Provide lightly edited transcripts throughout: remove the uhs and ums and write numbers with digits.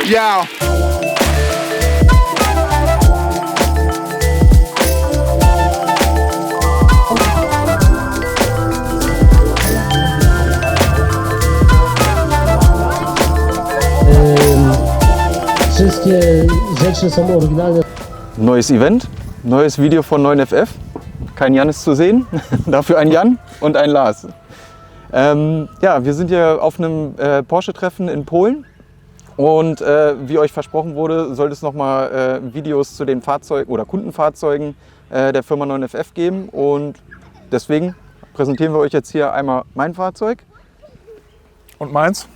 Ja. Wszystkie rzeczy są oryginalne. Neues Event, neues Video von 9FF. Kein Jan ist zu sehen, dafür ein Jan und ein Lars. Ja, wir sind hier auf einem Porsche-Treffen in Polen und wie euch versprochen wurde, soll es nochmal Videos zu den Fahrzeugen oder Kundenfahrzeugen der Firma 9FF geben und deswegen präsentieren wir euch jetzt hier einmal mein Fahrzeug. Und meins?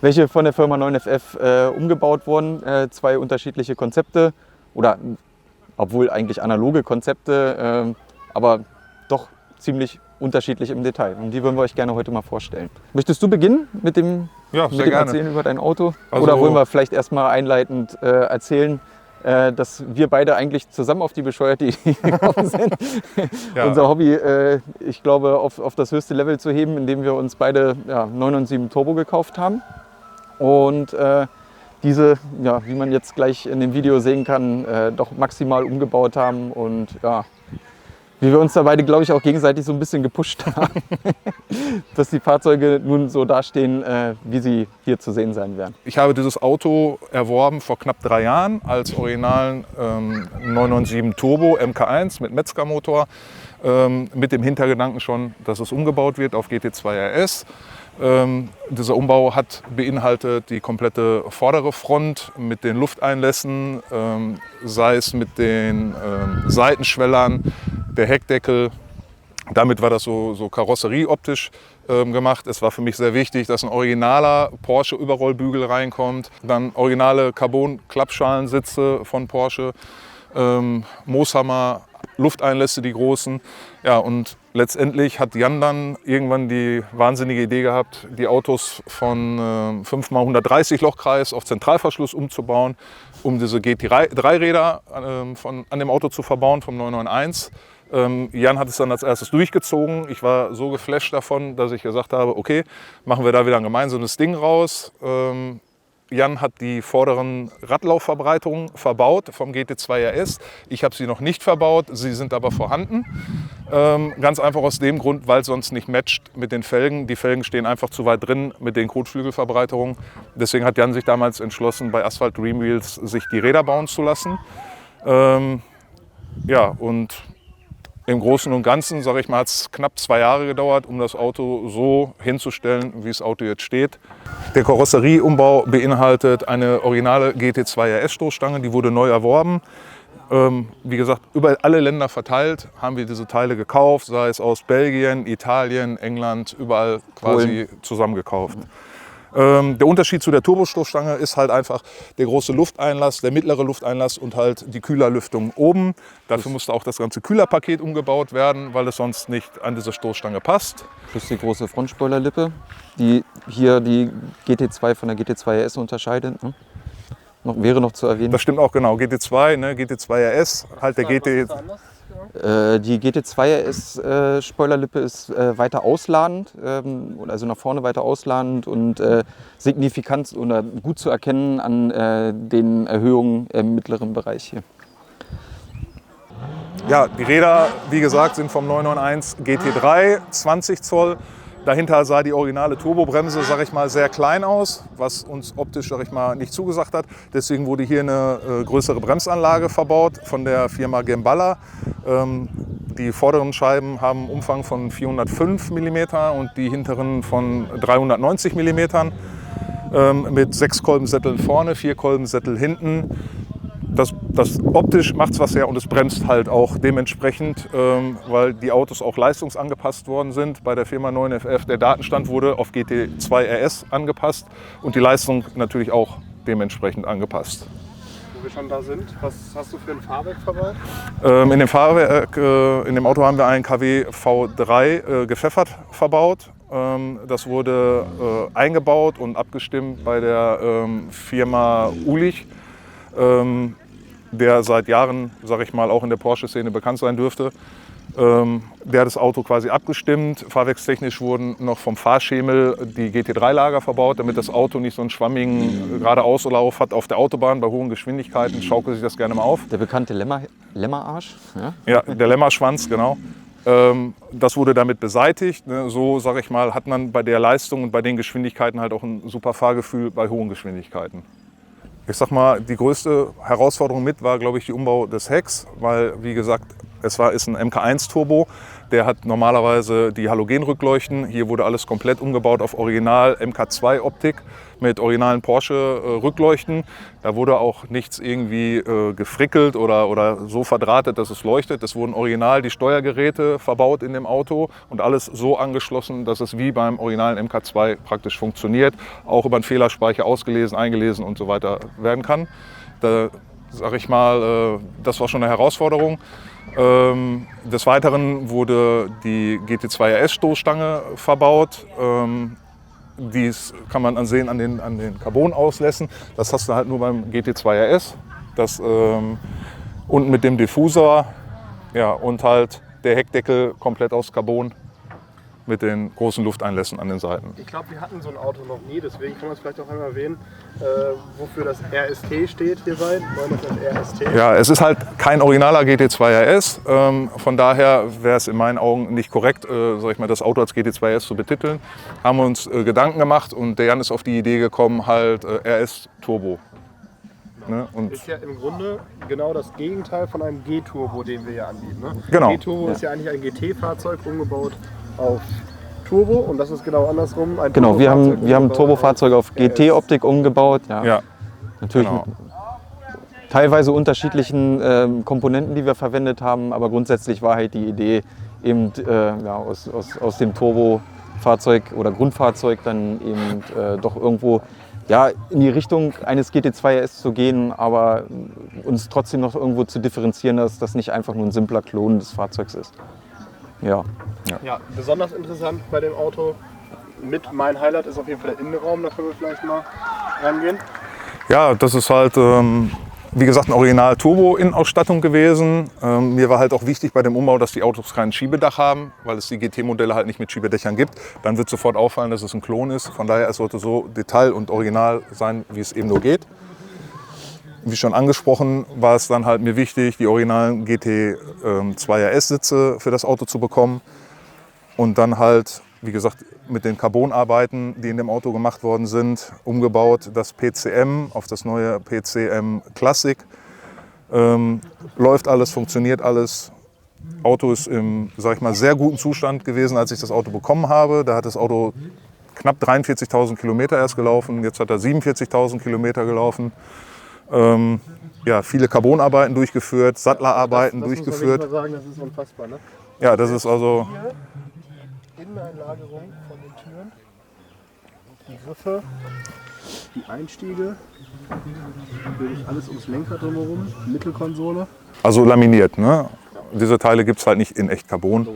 Welche von der Firma 9FF umgebaut wurden. Zwei unterschiedliche Konzepte oder obwohl eigentlich analoge Konzepte, aber doch ziemlich unterschiedlich im Detail. Und die würden wir euch gerne heute mal vorstellen. Möchtest du beginnen mit dem, Ja, sehr gerne. Erzählen über dein Auto? Also, oder wollen wir vielleicht erstmal einleitend erzählen, dass wir beide eigentlich zusammen auf die bescheuerte Idee gekommen sind, Ja. unser Hobby, ich glaube, auf das höchste Level zu heben, indem wir uns beide 997 Turbo gekauft haben. Und diese, ja, wie man jetzt gleich in dem Video sehen kann, doch maximal umgebaut haben und ja, wie wir uns da beide, glaube ich, auch gegenseitig so ein bisschen gepusht haben, dass die Fahrzeuge nun so dastehen, wie sie hier zu sehen sein werden. Ich habe dieses Auto erworben vor knapp 3 Jahren als originalen 997 Turbo MK1 mit Metzger-Motor, mit dem Hintergedanken schon, dass es umgebaut wird auf GT2 RS. Dieser Umbau hat beinhaltet die komplette vordere Front mit den Lufteinlässen, sei es mit den Seitenschwellern, der Heckdeckel. Damit war das so karosserieoptisch gemacht. Es war für mich sehr wichtig, dass ein originaler Porsche Überrollbügel reinkommt, dann originale Carbon-Klappschalensitze von Porsche, Mooshammer, Lufteinlässe, die großen. Ja, und letztendlich hat Jan dann irgendwann die wahnsinnige Idee gehabt, die Autos von 5x130 Lochkreis auf Zentralverschluss umzubauen, um diese GT3-Räder an dem Auto zu verbauen vom 991. Jan hat es dann als erstes durchgezogen. Ich war so geflasht davon, dass ich gesagt habe, okay, machen wir da wieder ein gemeinsames Ding raus. Jan hat die vorderen Radlaufverbreiterungen verbaut vom GT2 RS. Ich habe sie noch nicht verbaut, sie sind aber vorhanden. Ganz einfach aus dem Grund, weil es sonst nicht matcht mit den Felgen. Die Felgen stehen einfach zu weit drin mit den Kotflügelverbreiterungen. Deswegen hat Jan sich damals entschlossen, bei Asphalt Dream Wheels sich die Räder bauen zu lassen. Ja, und im Großen und Ganzen, sage ich mal, hat es knapp 2 Jahre gedauert, um das Auto so hinzustellen, wie das Auto jetzt steht. Der Karosserieumbau beinhaltet eine originale GT2 RS-Stoßstange, die wurde neu erworben. Wie gesagt, über alle Länder verteilt haben wir diese Teile gekauft, sei es aus Belgien, Italien, England, überall quasi zusammengekauft. Der Unterschied zu der Turbostoßstange ist halt einfach der große Lufteinlass, der mittlere Lufteinlass und halt die Kühlerlüftung oben. Dafür musste auch das ganze Kühlerpaket umgebaut werden, weil es sonst nicht an diese Stoßstange passt. Plus die große Frontspoilerlippe, die hier die GT2 von der GT2 RS unterscheidet. Ne? Wäre noch zu erwähnen. Das stimmt auch, genau. GT2, ne? GT2 RS, halt der GT. Die GT2 RS Spoilerlippe ist weiter ausladend, also nach vorne weiter ausladend und signifikant oder gut zu erkennen an den Erhöhungen im mittleren Bereich hier. Ja, die Räder, wie gesagt, sind vom 991 GT3, 20 Zoll. Dahinter sah die originale Turbobremse, sag ich mal, sehr klein aus, was uns optisch, sag ich mal, nicht zugesagt hat. Deswegen wurde hier eine größere Bremsanlage verbaut von der Firma Gemballa. Die vorderen Scheiben haben einen Umfang von 405 mm und die hinteren von 390 mm. Mit 6 Kolbensätteln vorne, 4 Kolbensättel hinten. Das optisch macht es was her und es bremst halt auch dementsprechend, weil die Autos auch leistungsangepasst worden sind. Bei der Firma 9FF, der Datenstand wurde auf GT2 RS angepasst und die Leistung natürlich auch dementsprechend angepasst. Wo wir schon da sind, was hast du für ein Fahrwerk verbaut? In dem Fahrwerk, in dem Auto haben wir einen KW V3 gepfeffert verbaut. Das wurde eingebaut und abgestimmt bei der Firma Ulich. Der seit Jahren, sage ich mal, auch in der Porsche-Szene bekannt sein dürfte. Der hat das Auto quasi abgestimmt. Fahrwerkstechnisch wurden noch vom Fahrschemel die GT3-Lager verbaut, damit das Auto nicht so einen schwammigen Geradeauslauf hat auf der Autobahn. Bei hohen Geschwindigkeiten schaukelt sich das gerne mal auf. Der bekannte Lämmerarsch. Ja? Ja, der Lämmerschwanz, genau. Das wurde damit beseitigt. So, sage ich mal, hat man bei der Leistung und bei den Geschwindigkeiten halt auch ein super Fahrgefühl bei hohen Geschwindigkeiten. Ich sag mal, die größte Herausforderung mit war, glaube ich, die Umbau des Hecks, weil, wie gesagt, ist ein MK1 Turbo. Der hat normalerweise die Halogenrückleuchten. Hier wurde alles komplett umgebaut auf Original MK2 Optik mit originalen Porsche Rückleuchten. Da wurde auch nichts irgendwie gefrickelt oder so verdrahtet, dass es leuchtet. Es wurden original die Steuergeräte verbaut in dem Auto und alles so angeschlossen, dass es wie beim originalen MK2 praktisch funktioniert. Auch über einen Fehlerspeicher ausgelesen, eingelesen und so weiter werden kann. Da sage ich mal, das war schon eine Herausforderung. Des Weiteren wurde die GT2 RS-Stoßstange verbaut. Dies kann man sehen an den Carbon-Auslässen. Das hast du halt nur beim GT2 RS. Das unten mit dem Diffusor, ja, und halt der Heckdeckel komplett aus Carbon mit den großen Lufteinlässen an den Seiten. Ich glaube, wir hatten so ein Auto noch nie, deswegen kann man es vielleicht auch einmal erwähnen, wofür das RST steht hierbei, 911 RST. Ja, es ist halt kein originaler GT2 RS, von daher wäre es in meinen Augen nicht korrekt, sag ich mal, das Auto als GT2 RS zu betiteln. Haben wir uns Gedanken gemacht und der Jan ist auf die Idee gekommen, halt RS Turbo. Ne? Und ist ja im Grunde genau das Gegenteil von einem G-Turbo, den wir ja anbieten. Ne? Genau. G-Turbo ist ja eigentlich ein GT-Fahrzeug umgebaut auf Turbo und das ist genau andersrum. Ein Genau, wir haben Turbofahrzeuge auf RS. GT-Optik umgebaut. Ja. ja, Natürlich genau. mit teilweise unterschiedlichen Komponenten, die wir verwendet haben, aber grundsätzlich war halt die Idee, eben ja, aus dem Turbofahrzeug oder Grundfahrzeug dann eben doch irgendwo ja, in die Richtung eines GT2 RS zu gehen, aber uns trotzdem noch irgendwo zu differenzieren, dass das nicht einfach nur ein simpler Klon des Fahrzeugs ist. Ja. Ja, besonders interessant bei dem Auto, mit mein Highlight ist auf jeden Fall der Innenraum, da können wir vielleicht mal rangehen. Ja, das ist halt, wie gesagt, eine Original-Turbo-Innenausstattung gewesen. Mir war halt auch wichtig bei dem Umbau, dass die Autos kein Schiebedach haben, weil es die GT-Modelle halt nicht mit Schiebedächern gibt. Dann wird sofort auffallen, dass es ein Klon ist. Von daher, es sollte so detail- und original sein, wie es eben nur geht. Wie schon angesprochen, war es dann halt mir wichtig, die originalen GT2 RS-Sitze für das Auto zu bekommen. Und dann halt, wie gesagt, mit den Carbonarbeiten, die in dem Auto gemacht worden sind, umgebaut das PCM auf das neue PCM Classic. Läuft alles, funktioniert alles. Auto ist im, sag ich mal, sehr guten Zustand gewesen, als ich das Auto bekommen habe. Da hat das Auto knapp 43.000 Kilometer erst gelaufen. Jetzt hat er 47.000 Kilometer gelaufen. Ja, viele Carbonarbeiten durchgeführt, Sattlerarbeiten durchgeführt. Das muss man sagen, das ist unfassbar, ne? Ja, das ist also Inneneinlagerung von den Türen, die Griffe, die Einstiege, natürlich alles ums Lenkrad drumherum, Mittelkonsole. also laminiert. Ne? Diese Teile gibt es halt nicht in echt Carbon.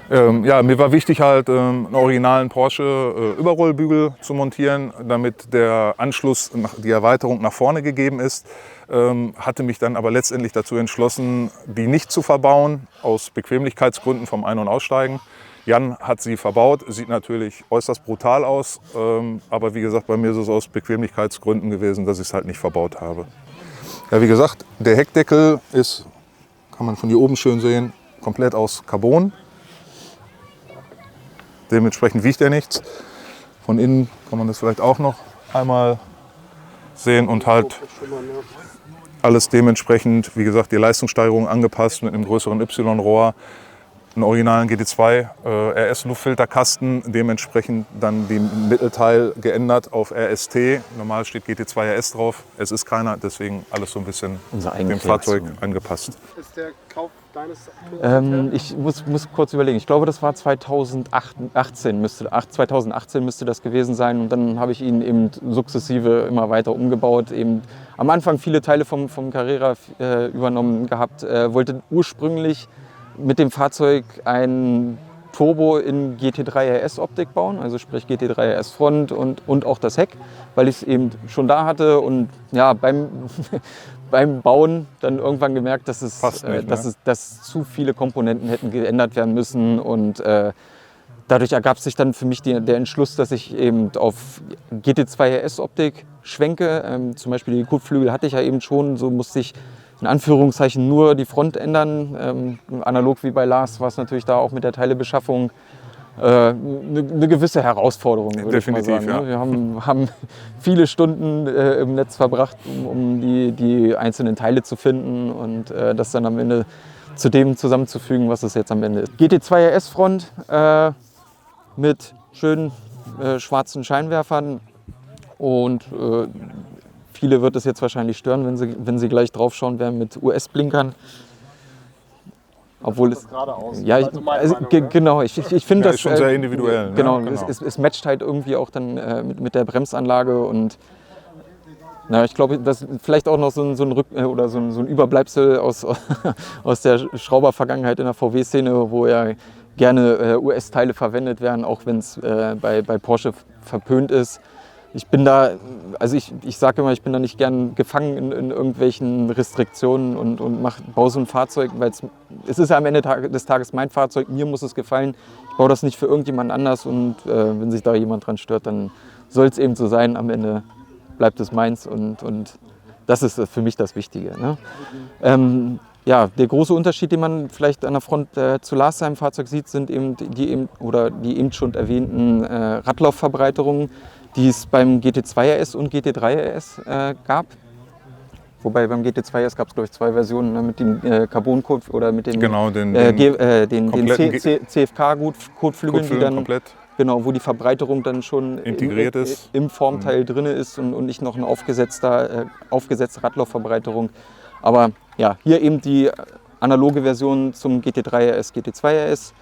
Ja, mir war wichtig halt einen originalen Porsche Überrollbügel zu montieren, damit der Anschluss, die Erweiterung nach vorne gegeben ist. Hatte mich dann aber letztendlich dazu entschlossen, die nicht zu verbauen, aus Bequemlichkeitsgründen vom Ein- und Aussteigen. Jan hat sie verbaut, sieht natürlich äußerst brutal aus, aber wie gesagt, bei mir ist es aus Bequemlichkeitsgründen gewesen, dass ich es halt nicht verbaut habe. Ja, wie gesagt, der Heckdeckel ist, kann man von hier oben schön sehen, komplett aus Carbon. Dementsprechend wiegt er nichts. Von innen kann man das vielleicht auch noch einmal sehen und halt alles dementsprechend, wie gesagt, die Leistungssteigerung angepasst mit einem größeren Y-Rohr, einen originalen GT2 RS-Luftfilterkasten, dementsprechend dann den Mittelteil geändert auf RST. Normal steht GT2 RS drauf, es ist keiner, deswegen alles so ein bisschen dem Fahrzeug angepasst. Ist der Kauf deines Autos? Ich muss kurz überlegen. Ich glaube, das war 2018 müsste das gewesen sein. Und dann habe ich ihn eben sukzessive immer weiter umgebaut. Eben am Anfang viele Teile vom Carrera übernommen gehabt. Wollte ursprünglich mit dem Fahrzeug ein Turbo in GT3 RS Optik bauen, also sprich GT3 RS Front und auch das Heck, weil ich es eben schon da hatte und ja, beim Bauen dann irgendwann gemerkt, dass Passt nicht, ne? dass zu viele Komponenten hätten geändert werden müssen. Und dadurch ergab sich dann für mich der Entschluss, dass ich eben auf GT2 RS-Optik schwenke. Zum Beispiel die Kotflügel hatte ich ja eben schon, so musste ich in Anführungszeichen nur die Front ändern. Analog wie bei Lars war es natürlich da auch mit der Teilebeschaffung eine gewisse Herausforderung, würde ich mal sagen. Ja. Wir haben viele Stunden im Netz verbracht, um die einzelnen Teile zu finden und das dann am Ende zu dem zusammenzufügen, was es jetzt am Ende ist. GT2 RS-Front mit schönen schwarzen Scheinwerfern und viele wird es jetzt wahrscheinlich stören, wenn sie gleich drauf schauen werden mit US-Blinkern. Obwohl es geradeaus. ja, genau, ich finde das ist schon sehr individuell. Ne? Genau, es matcht halt irgendwie auch dann mit der Bremsanlage und na, ich glaube, das ist vielleicht auch noch so ein Überbleibsel aus der Schrauber-Vergangenheit in der VW-Szene, wo ja gerne US-Teile verwendet werden, auch wenn es bei Porsche verpönt ist. Ich bin da, also ich sage immer, ich bin da nicht gern gefangen in irgendwelchen Restriktionen und baue so ein Fahrzeug, weil es ist ja am Ende des Tages mein Fahrzeug, mir muss es gefallen. Ich baue das nicht für irgendjemand anders und wenn sich da jemand dran stört, dann soll es eben so sein. Am Ende bleibt es meins und das ist für mich das Wichtige. Ne? Ja, der große Unterschied, den man vielleicht an der Front zu Lars seinem Fahrzeug sieht, sind eben die eben schon erwähnten Radlaufverbreiterungen, die es beim GT2 RS und GT3 RS gab. Wobei beim GT2 RS gab es, glaube ich, 2 Versionen, ne, mit dem Carbon-Code oder mit dem den CFK-Kotflügeln, die dann komplett. Genau, wo die Verbreiterung dann schon integriert ist. Im Formteil drin ist und nicht noch eine aufgesetzte Radlaufverbreiterung. Aber ja, hier eben die analoge Version zum GT3 RS, GT2 RS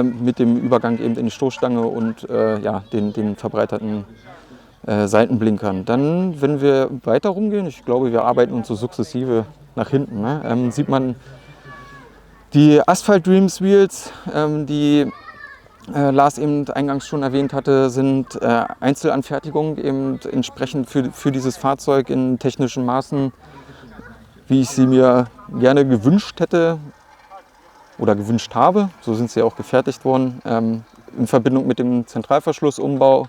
mit dem Übergang eben in die Stoßstange und den verbreiterten Seitenblinkern. Dann, wenn wir weiter rumgehen, ich glaube, wir arbeiten uns so sukzessive nach hinten, ne? Sieht man die Asphalt Dreams Wheels, die Lars eben eingangs schon erwähnt hatte, sind Einzelanfertigungen eben entsprechend für dieses Fahrzeug in technischen Maßen, wie ich sie mir gerne gewünscht hätte oder gewünscht habe. So sind sie auch gefertigt worden, in Verbindung mit dem Zentralverschlussumbau.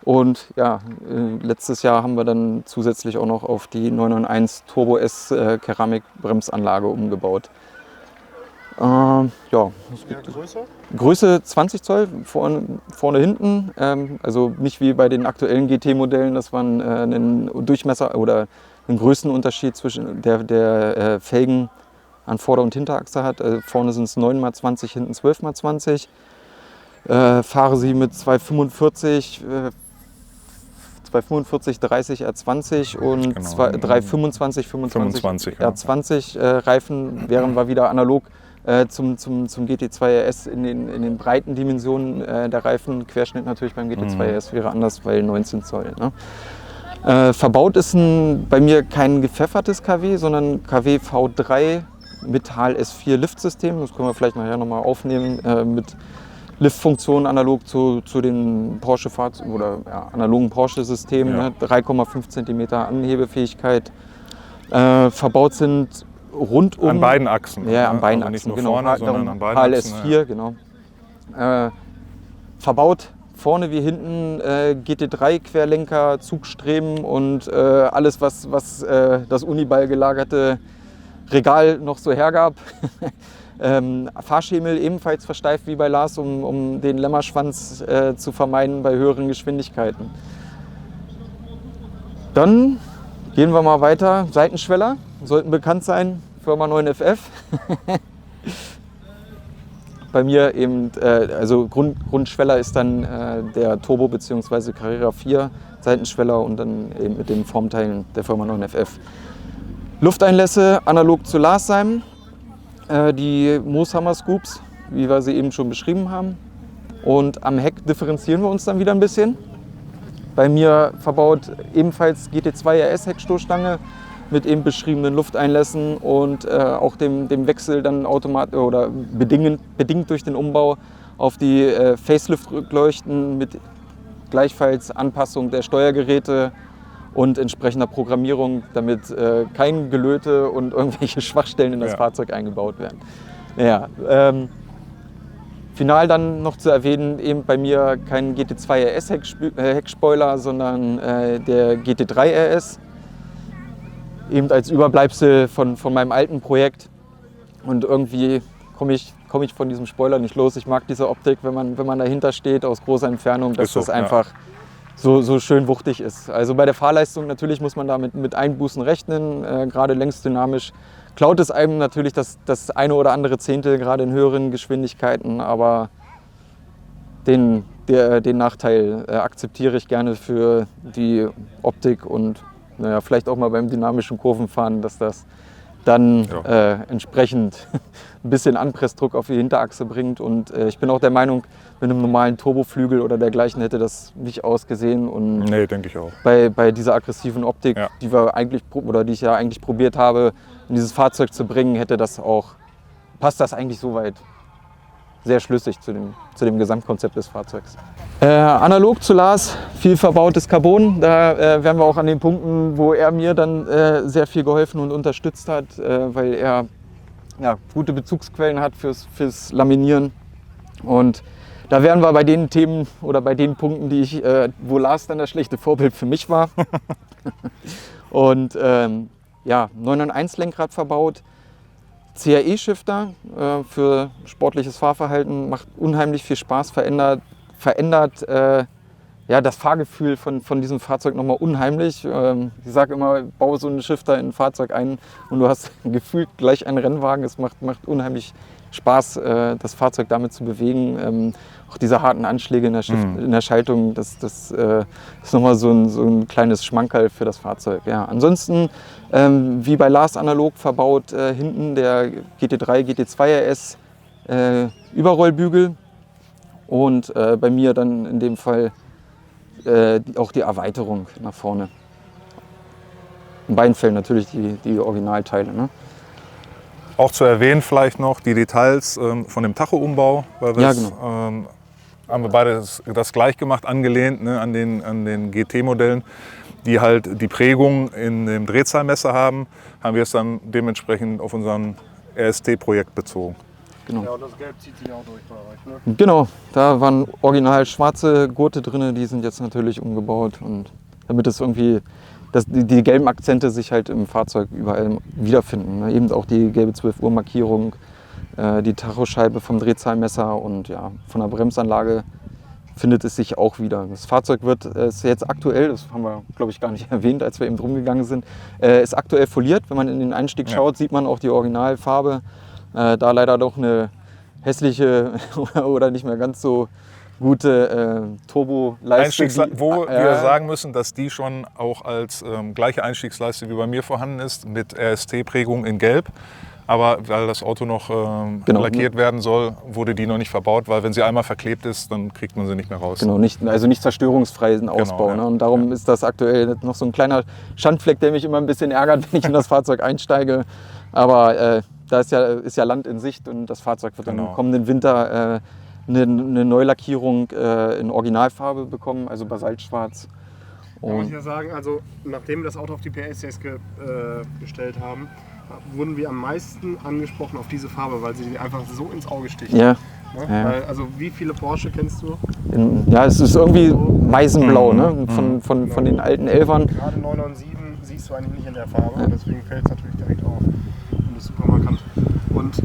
Und ja, letztes Jahr haben wir dann zusätzlich auch noch auf die 991 Turbo S Keramikbremsanlage umgebaut. Größe 20 Zoll, vorne hinten, also nicht wie bei den aktuellen GT-Modellen, dass man einen Durchmesser oder einen Größenunterschied zwischen der Felgen an Vorder- und Hinterachse hat. Also vorne sind es 9x20, hinten 12x20. Fahre sie mit 245 30 R20 und 325 25 R20 Reifen, wären wir wieder analog zum GT2 RS in den breiten Dimensionen der Reifen. Querschnitt natürlich beim GT2 RS wäre anders, weil 19 Zoll. Ne? Verbaut ist bei mir kein gepfeffertes KW, sondern KW V3 mit HLS4 Liftsystem. Das können wir vielleicht nachher nochmal aufnehmen mit Liftfunktion analog zu den Porsche oder analogen Porsche-Systemen. Ja. Ne? 3,5 cm Anhebefähigkeit. Verbaut sind rundum. An beiden Achsen. Ja, an beiden also Achsen. Nicht nur genau. vorne, sondern an beiden HLS4, Achsen. genau. Verbaut vorne wie hinten GT3-Querlenker, Zugstreben und alles, was das Uniball gelagerte Regal noch so hergab. Fahrschemel ebenfalls versteift wie bei Lars, um den Lämmerschwanz zu vermeiden bei höheren Geschwindigkeiten. Dann gehen wir mal weiter. Seitenschweller sollten bekannt sein, Firma 9FF. Bei mir eben, also Grundschweller ist dann der Turbo bzw. Carrera 4 Seitenschweller und dann eben mit den Formteilen der Firma 9FF. Lufteinlässe analog zu Lars sein. Die Mooshammer Scoops, wie wir sie eben schon beschrieben haben. Und am Heck differenzieren wir uns dann wieder ein bisschen. Bei mir verbaut ebenfalls GT2 RS Heckstoßstange mit eben beschriebenen Lufteinlässen und auch dem Wechsel dann automatisch oder bedingt durch den Umbau auf die Facelift-Rückleuchten mit gleichfalls Anpassung der Steuergeräte und entsprechender Programmierung, damit kein Gelöte und irgendwelche Schwachstellen in das Fahrzeug eingebaut werden. Ja, final dann noch zu erwähnen, eben bei mir kein GT2 RS Heckspoiler, sondern der GT3 RS, eben als Überbleibsel von meinem alten Projekt. Und irgendwie komme ich von diesem Spoiler nicht los. Ich mag diese Optik, wenn man dahinter steht aus großer Entfernung, dass das einfach so schön wuchtig ist. Also bei der Fahrleistung natürlich muss man da mit Einbußen rechnen, gerade längsdynamisch klaut es einem natürlich das eine oder andere Zehntel, gerade in höheren Geschwindigkeiten, aber den Nachteil akzeptiere ich gerne für die Optik und vielleicht auch mal beim dynamischen Kurvenfahren, dass das dann entsprechend ein bisschen Anpressdruck auf die Hinterachse bringt. Und ich bin auch der Meinung, mit einem normalen Turboflügel oder dergleichen hätte das nicht ausgesehen. Und nee, denke ich auch. Bei dieser aggressiven Optik, die ich ja eigentlich probiert habe, in dieses Fahrzeug zu bringen, passt das eigentlich soweit sehr schlüssig zu dem Gesamtkonzept des Fahrzeugs. Analog zu Lars, viel verbautes Carbon. Da wären wir auch an den Punkten, wo er mir dann sehr viel geholfen und unterstützt hat, weil er gute Bezugsquellen hat fürs Laminieren. Und da wären wir bei den Themen oder bei den Punkten, wo Lars dann das schlechte Vorbild für mich war. Und 991 Lenkrad verbaut. CAE-Shifter für sportliches Fahrverhalten, macht unheimlich viel Spaß, verändert das Fahrgefühl von diesem Fahrzeug nochmal unheimlich. Ich sage immer, baue so einen Shifter in ein Fahrzeug ein und du hast gefühlt gleich einen Rennwagen. Es macht unheimlich Spaß, das Fahrzeug damit zu bewegen. Auch diese harten Anschläge in der Schaltung, das ist nochmal so ein kleines Schmankerl für das Fahrzeug. Ja, ansonsten, wie bei Lars analog verbaut, hinten der GT3, GT2 RS Überrollbügel und bei mir dann in dem Fall auch die Erweiterung nach vorne. In beiden Fällen natürlich die Originalteile. Ne? Auch zu erwähnen vielleicht noch die Details von dem Tacho-Umbau, weil haben wir beide das gleich gemacht, angelehnt an den GT-Modellen, die halt die Prägung in dem Drehzahlmesser haben wir es dann dementsprechend auf unseren RST-Projekt bezogen. Genau. Ja, und das Gelb zieht sich auch durch bei euch, ne? Genau, da waren original schwarze Gurte drin, die sind jetzt natürlich umgebaut, und damit es irgendwie die gelben Akzente sich halt im Fahrzeug überall wiederfinden. Ne? Eben auch die gelbe 12 Uhr Markierung, die Tachoscheibe vom Drehzahlmesser und von der Bremsanlage findet es sich auch wieder. Das Fahrzeug ist jetzt aktuell, das haben wir glaube ich gar nicht erwähnt, als wir eben drum gegangen sind, ist aktuell foliert. Wenn man in den Einstieg schaut, sieht man auch die Originalfarbe. Da leider doch eine hässliche oder nicht mehr ganz so gute Turboleistung. Wo wir sagen müssen, dass die schon auch als gleiche Einstiegsleiste wie bei mir vorhanden ist, mit RST-Prägung in Gelb. Aber weil das Auto noch lackiert werden soll, wurde die noch nicht verbaut, weil wenn sie einmal verklebt ist, dann kriegt man sie nicht mehr raus. Genau, nicht zerstörungsfreien Ausbau. Genau, ne? Und darum ist das aktuell noch so ein kleiner Schandfleck, der mich immer ein bisschen ärgert, wenn ich in das Fahrzeug einsteige. Aber da ist ja Land in Sicht, und das Fahrzeug wird dann im kommenden Winter eine Neulackierung in Originalfarbe bekommen, also Basaltschwarz. Kann man ja sagen, also nachdem wir das Auto auf die PS6 gestellt haben, wurden wir am meisten angesprochen auf diese Farbe, weil sie einfach so ins Auge sticht. Ja. Ja? Weil, also wie viele Porsche kennst du? Es ist irgendwie Meisenblau, ne? Von den alten Elfern. Gerade 997 siehst du eigentlich nicht in der Farbe, deswegen fällt es natürlich direkt auf. Und ist super markant. Und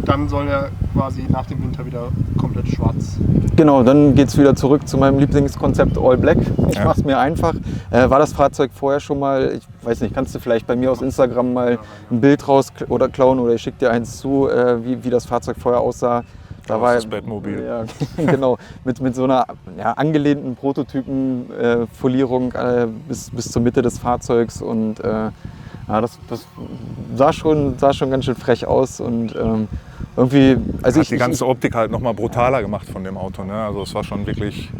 dann soll er quasi nach dem Winter wieder komplett schwarz. Genau, dann geht es wieder zurück zu meinem Lieblingskonzept All Black. Ich mache es mir einfach. War das Fahrzeug vorher schon mal, ich weiß nicht, kannst du vielleicht bei mir aus Instagram mal ein Bild raus oder klauen, oder ich schicke dir eins zu, wie das Fahrzeug vorher aussah. Da war das Batmobil. Ja, genau, mit so einer angelehnten Prototypenfolierung bis zur Mitte des Fahrzeugs, und das sah schon ganz schön frech aus, und irgendwie... Also hat die ganze Optik halt nochmal brutaler gemacht von dem Auto. Ne? Also es war schon wirklich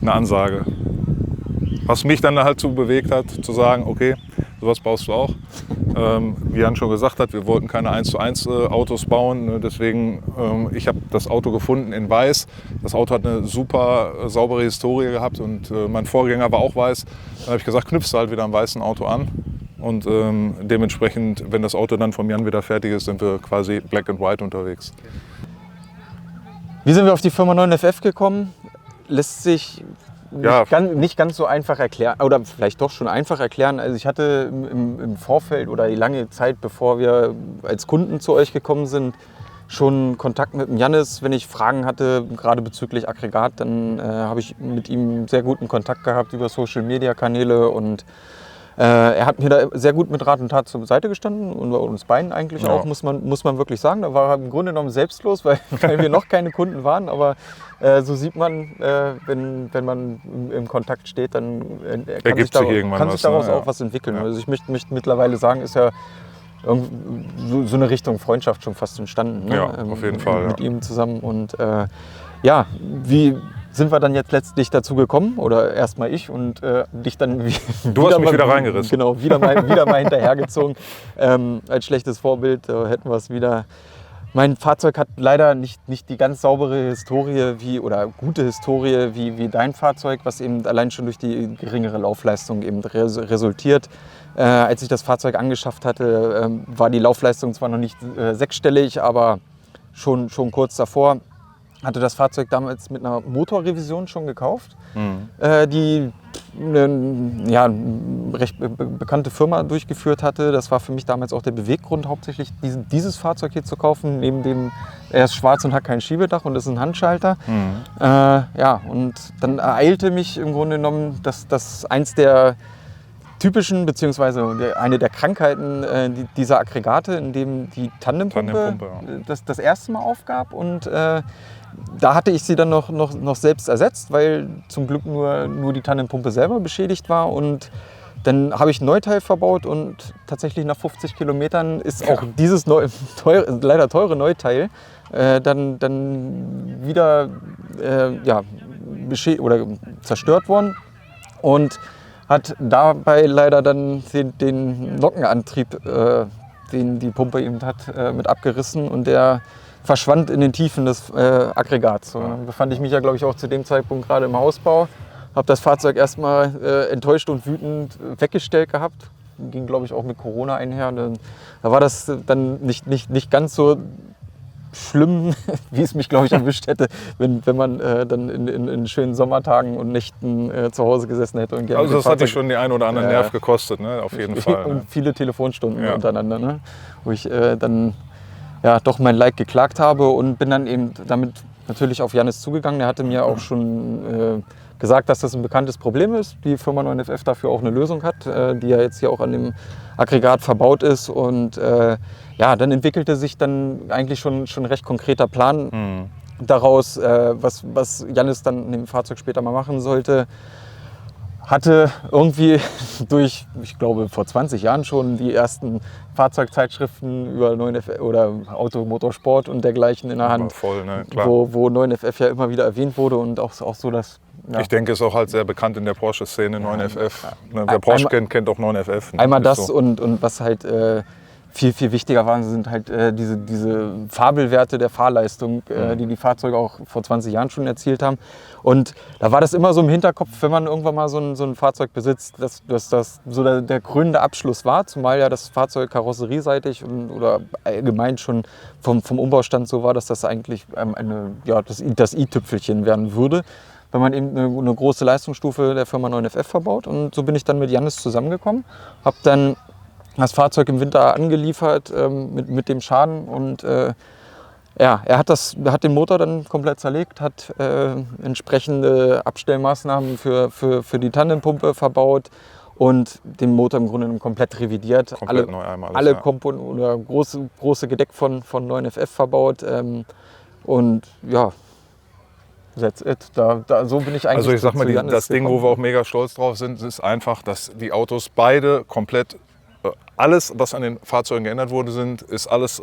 eine Ansage. Was mich dann halt so bewegt hat, zu sagen, okay, sowas baust du auch. Wie Jan schon gesagt hat, wir wollten keine 1:1 Autos bauen. Ne? Deswegen, ich habe das Auto gefunden in weiß. Das Auto hat eine super saubere Historie gehabt und mein Vorgänger war auch weiß. Dann habe ich gesagt, knüpfst du halt wieder am weißen Auto an. Und dementsprechend, wenn das Auto dann vom Jan wieder fertig ist, sind wir quasi black and white unterwegs. Wie sind wir auf die Firma 9FF gekommen? Lässt sich nicht ganz so einfach erklären, oder vielleicht doch schon einfach erklären. Also ich hatte im Vorfeld oder die lange Zeit, bevor wir als Kunden zu euch gekommen sind, schon Kontakt mit dem Jannis. Wenn ich Fragen hatte, gerade bezüglich Aggregat, dann habe ich mit ihm sehr guten Kontakt gehabt über Social-Media-Kanäle und er hat mir da sehr gut mit Rat und Tat zur Seite gestanden und bei uns beiden eigentlich auch, muss man wirklich sagen. Da war er im Grunde genommen selbstlos, weil wir noch keine Kunden waren. Aber so sieht man, wenn man im Kontakt steht, dann kann sich daraus auch was entwickeln. Ja. Also ich möchte mittlerweile sagen, ist ja so eine Richtung Freundschaft schon fast entstanden. Ne? Ja, auf jeden Fall. Mit ihm zusammen. Und wie sind wir dann jetzt letztlich dazu gekommen, oder erstmal ich und dich dann Du hast mich wieder reingerissen. Genau, wieder mal hinterhergezogen. Als schlechtes Vorbild hätten wir es wieder. Mein Fahrzeug hat leider nicht die ganz saubere Historie oder gute Historie wie dein Fahrzeug, was eben allein schon durch die geringere Laufleistung eben resultiert. Als ich das Fahrzeug angeschafft hatte, war die Laufleistung zwar noch nicht sechsstellig, aber schon kurz davor. Hatte das Fahrzeug damals mit einer Motorrevision schon gekauft, die eine recht bekannte Firma durchgeführt hatte. Das war für mich damals auch der Beweggrund, hauptsächlich dieses Fahrzeug hier zu kaufen. Neben dem, er ist schwarz und hat kein Schiebedach und ist ein Handschalter. Und dann ereilte mich im Grunde genommen, dass das eins der typischen, beziehungsweise eine der Krankheiten dieser Aggregate, in dem die Tandempumpe das erste Mal aufgab. Und da hatte ich sie dann noch selbst ersetzt, weil zum Glück nur die Tandempumpe selber beschädigt war. Und dann habe ich ein Neuteil verbaut und tatsächlich nach 50 Kilometern ist auch dieses leider teure Neuteil dann wieder zerstört worden. Und hat dabei leider dann den Nockenantrieb, den die Pumpe eben hat, mit abgerissen und der verschwand in den Tiefen des Aggregats. So, dann befand ich mich ja, glaube ich, auch zu dem Zeitpunkt gerade im Hausbau. Habe das Fahrzeug erstmal enttäuscht und wütend weggestellt gehabt. Ging, glaube ich, auch mit Corona einher. Da war das dann nicht ganz so schlimm, wie es mich, glaube ich, erwischt hätte, wenn man dann in schönen Sommertagen und Nächten zu Hause gesessen hätte. Und also das hat dich schon die ein oder andere Nerv gekostet, ne? Auf jeden Fall. Und viele Telefonstunden untereinander, ne? Wo ich dann doch mein Like geklagt habe und bin dann eben damit natürlich auf Jannis zugegangen. Er hatte mir auch schon gesagt, dass das ein bekanntes Problem ist. Die Firma 9FF dafür auch eine Lösung hat, die ja jetzt hier auch an dem Aggregat verbaut ist. Und dann entwickelte sich dann eigentlich schon ein recht konkreter Plan daraus, was Jannis dann in dem Fahrzeug später mal machen sollte. Hatte irgendwie ich glaube vor 20 Jahren schon die ersten Fahrzeugzeitschriften über 9FF oder Auto, Motorsport und dergleichen in der Hand, voll, ne? Klar. Wo 9FF ja immer wieder erwähnt wurde und auch so, dass... Ja. Ich denke, es ist auch halt sehr bekannt in der Porsche-Szene, 9FF. Wer Porsche kennt auch 9FF. Ne? Einmal das so. und was halt viel wichtiger waren, sind halt diese Fabelwerte der Fahrleistung, die Fahrzeuge auch vor 20 Jahren schon erzielt haben. Und da war das immer so im Hinterkopf, wenn man irgendwann mal so ein Fahrzeug besitzt, dass das so der krönende Abschluss war, zumal ja das Fahrzeug karosserieseitig oder allgemein schon vom Umbaustand so war, dass das eigentlich das i-Tüpfelchen werden würde, wenn man eben eine große Leistungsstufe der Firma 9FF verbaut. Und so bin ich dann mit Jannis zusammengekommen, habe dann das Fahrzeug im Winter angeliefert mit dem Schaden und er hat den Motor dann komplett zerlegt, hat entsprechende Abstellmaßnahmen für die Tandempumpe verbaut und den Motor im Grunde genommen komplett revidiert. Komplett neu einmal alles, alle Komponenten oder große Gedeck von 9FF verbaut und ja. That's it. So bin ich eigentlich. Also ich sag mal, das Ding, wo wir auch mega stolz drauf sind, ist einfach, dass die Autos beide komplett alles, was an den Fahrzeugen geändert wurde, ist alles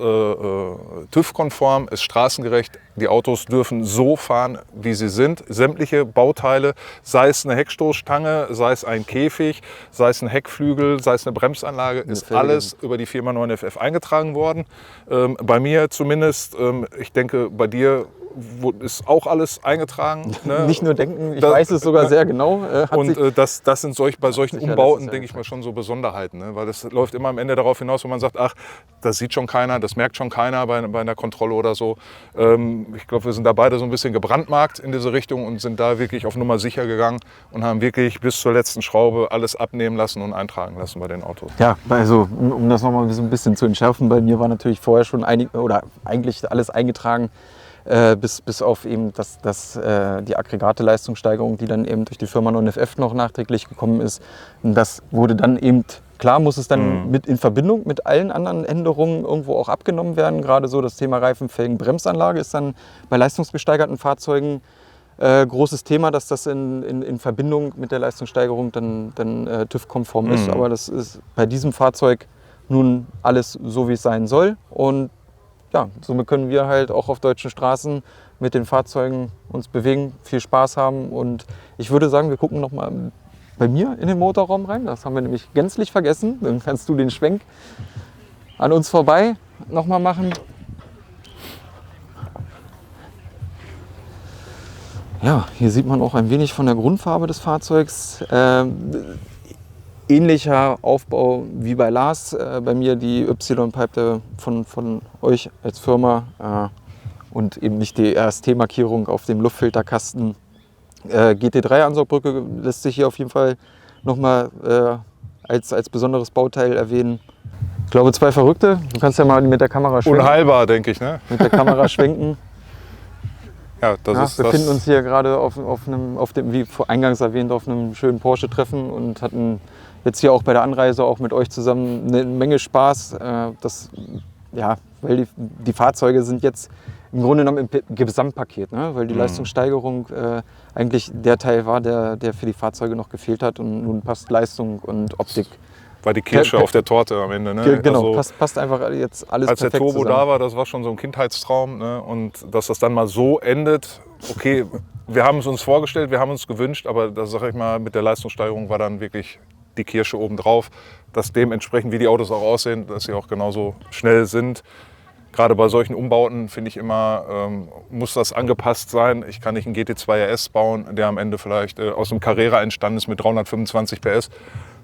TÜV-konform, ist straßengerecht. Die Autos dürfen so fahren, wie sie sind. Sämtliche Bauteile, sei es eine Heckstoßstange, sei es ein Käfig, sei es ein Heckflügel, sei es eine Bremsanlage, ist alles über die Firma 9FF eingetragen worden. Bei mir zumindest, ich denke, bei dir ist auch alles eingetragen. Ne? Nicht nur denken, ich weiß es sogar sehr genau. Das sind bei solchen Umbauten, denke ich mal, schon so Besonderheiten. Ne? Weil das läuft immer am Ende darauf hinaus, wo man sagt, ach, das sieht schon keiner, das merkt schon keiner bei einer Kontrolle oder so. Ich glaube, wir sind da beide so ein bisschen gebrandmarkt in diese Richtung und sind da wirklich auf Nummer sicher gegangen und haben wirklich bis zur letzten Schraube alles abnehmen lassen und eintragen lassen bei den Autos. Ja, also um das nochmal so ein bisschen zu entschärfen, bei mir war natürlich vorher schon eigentlich alles eingetragen. Bis auf eben die Aggregate-Leistungssteigerung, die dann eben durch die Firma 9FF noch nachträglich gekommen ist. Und das wurde dann eben, klar muss es dann mit in Verbindung mit allen anderen Änderungen irgendwo auch abgenommen werden. Gerade so das Thema Reifen, Felgen, Bremsanlage ist dann bei leistungsgesteigerten Fahrzeugen großes Thema, dass das in Verbindung mit der Leistungssteigerung dann TÜV-konform ist. Aber das ist bei diesem Fahrzeug nun alles so, wie es sein soll. Und ja, somit können wir halt auch auf deutschen Straßen mit den Fahrzeugen uns bewegen, viel Spaß haben. Und ich würde sagen, wir gucken noch mal bei mir in den Motorraum rein. Das haben wir nämlich gänzlich vergessen. Dann kannst du den Schwenk an uns vorbei noch mal machen. Ja, hier sieht man auch ein wenig von der Grundfarbe des Fahrzeugs. Ähnlicher Aufbau wie bei Lars, bei mir die Y-Pipe von euch als Firma und eben nicht die RST-Markierung auf dem Luftfilterkasten. GT3-Ansaugbrücke lässt sich hier auf jeden Fall nochmal als besonderes Bauteil erwähnen. Ich glaube, zwei Verrückte. Du kannst ja mal mit der Kamera schwenken. Unheilbar, denke ich, ne? Mit der Kamera schwenken. Ja, Wir befinden uns hier gerade auf dem, wie eingangs erwähnt, auf einem schönen Porsche-Treffen und hatten jetzt hier auch bei der Anreise auch mit euch zusammen eine Menge Spaß. Weil die Fahrzeuge sind jetzt im Grunde genommen im Gesamtpaket, ne? Weil die Leistungssteigerung eigentlich der Teil war, der für die Fahrzeuge noch gefehlt hat und nun passt Leistung und Optik. War die Kirsche auf der Torte am Ende. Ne? Genau, also, passt einfach jetzt alles als perfekt der Turbo zusammen. Da war, das war schon so ein Kindheitstraum. Ne? Und dass das dann mal so endet, okay, wir haben es uns vorgestellt, wir haben uns gewünscht, aber das, sag ich mal, mit der Leistungssteigerung war dann wirklich die Kirsche obendrauf, dass dementsprechend, wie die Autos auch aussehen, dass sie auch genauso schnell sind. Gerade bei solchen Umbauten finde ich immer, muss das angepasst sein. Ich kann nicht einen GT2 RS bauen, der am Ende vielleicht aus einem Carrera entstanden ist mit 325 PS.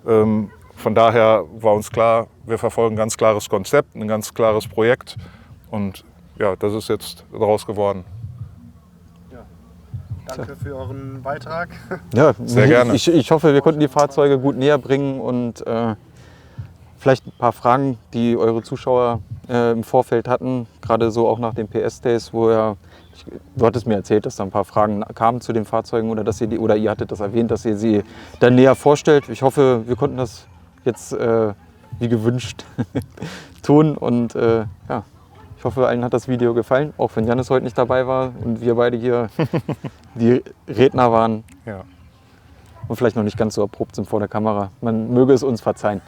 Von daher war uns klar, wir verfolgen ein ganz klares Konzept, ein ganz klares Projekt und ja, das ist jetzt daraus geworden. Ja. Danke für euren Beitrag. Ja, sehr gerne. Ich hoffe, wir konnten die Fahrzeuge gut näher bringen und vielleicht ein paar Fragen, die eure Zuschauer im Vorfeld hatten, gerade so auch nach den PS-Days, wo du hattest mir erzählt, dass da ein paar Fragen kamen zu den Fahrzeugen oder ihr hattet das erwähnt, dass ihr sie dann näher vorstellt. Ich hoffe, wir konnten das jetzt wie gewünscht tun und ich hoffe, allen hat das Video gefallen, auch wenn Jannis heute nicht dabei war und wir beide hier die Redner waren und vielleicht noch nicht ganz so erprobt sind vor der Kamera. Man möge es uns verzeihen.